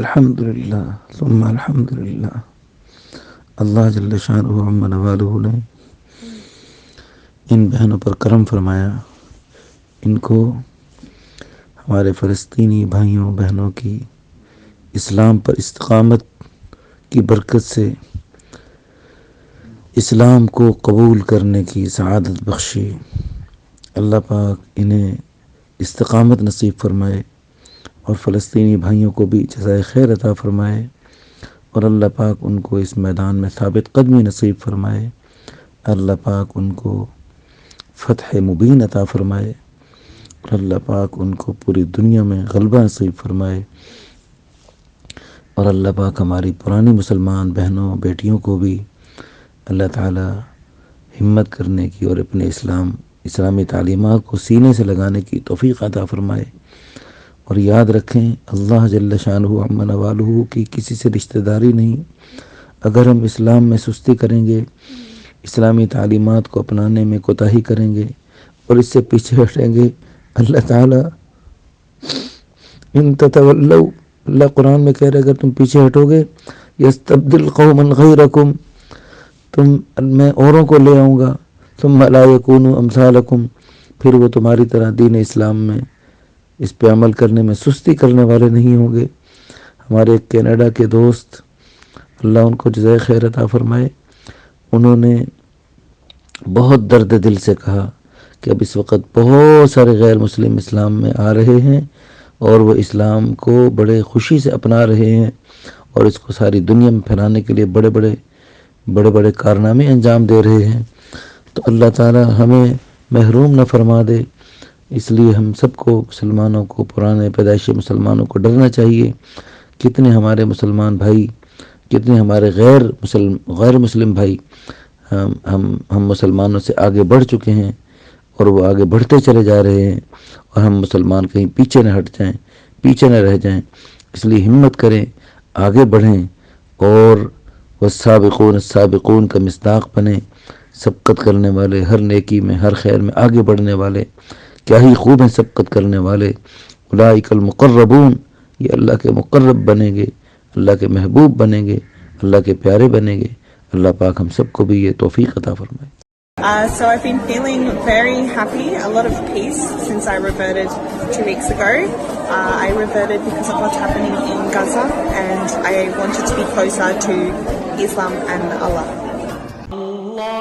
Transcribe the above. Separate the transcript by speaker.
Speaker 1: الحمدللہ ثم الحمدللہ. اللہ جل شانہ عم نوالہ نے ان بہنوں پر کرم فرمایا. ان کو ہمارے فلسطینی بھائیوں بہنوں کی اسلام پر استقامت کی برکت سے اسلام کو قبول کرنے کی سعادت بخشی. اللہ پاک انہیں استقامت نصیب فرمائے اور فلسطینی بھائیوں کو بھی جزائے خیر عطا فرمائے، اور اللہ پاک ان کو اس میدان میں ثابت قدمی نصیب فرمائے. اللہ پاک ان کو فتح مبین عطا فرمائے، اور اللہ پاک ان کو پوری دنیا میں غلبہ نصیب فرمائے. اور اللہ پاک ہماری پرانی مسلمان بہنوں بیٹیوں کو بھی اللہ تعالی ہمت کرنے کی اور اپنے اسلامی تعلیمات کو سینے سے لگانے کی توفیق عطا فرمائے. اور یاد رکھیں اللہ جل شانہ عم نوالہ کی کسی سے رشتہ داری نہیں. اگر ہم اسلام میں سستی کریں گے، اسلامی تعلیمات کو اپنانے میں کوتاہی کریں گے اور اس سے پیچھے ہٹیں گے، اللہ تعالی ان تتولوا، اللہ قرآن میں کہہ رہے اگر تم پیچھے ہٹو گے یستبدل قوما غیرکم، میں اوروں کو لے آؤں گا، ثم لا یکونوا امثالکم، پھر وہ تمہاری طرح دین اسلام میں اس پہ عمل کرنے میں سستی کرنے والے نہیں ہوں گے. ہمارے کینیڈا کے دوست اللہ ان کو جزائے خیر عطا فرمائے، انہوں نے بہت درد دل سے کہا کہ اب اس وقت بہت سارے غیر مسلم اسلام میں آ رہے ہیں اور وہ اسلام کو بڑے خوشی سے اپنا رہے ہیں اور اس کو ساری دنیا میں پھیلانے کے لیے بڑے بڑے کارنامے انجام دے رہے ہیں. تو اللہ تعالی ہمیں محروم نہ فرما دے. اس لیے ہم سب کو مسلمانوں کو، پرانے پیدائشی مسلمانوں کو ڈرنا چاہیے. کتنے ہمارے مسلمان بھائی، کتنے ہمارے غیر مسلم بھائی ہم مسلمانوں سے آگے بڑھ چکے ہیں اور وہ آگے بڑھتے چلے جا رہے ہیں، اور ہم مسلمان کہیں پیچھے نہ ہٹ جائیں، پیچھے نہ رہ جائیں. اس لیے ہمت کریں، آگے بڑھیں اور والسابقون السابقون کا مصداق بنیں. سبقت کرنے والے، ہر نیکی میں ہر خیر میں آگے بڑھنے والے، کیا ہی خوب ہیں سبقت کرنے والے. اولئک المقربون، یہ اللہ کے مقرب بنیں گے، اللہ کے محبوب بنیں گے، اللہ کے پیارے بنیں گے. اللہ پاک ہم سب کو بھی یہ توفیق عطا فرمائے.
Speaker 2: So I've been feeling very happy, a lot of peace since I reverted 2 weeks ago. I reverted because of what's happening in Gaza, and I wanted to be closer to Islam and Allah.
Speaker 3: Allah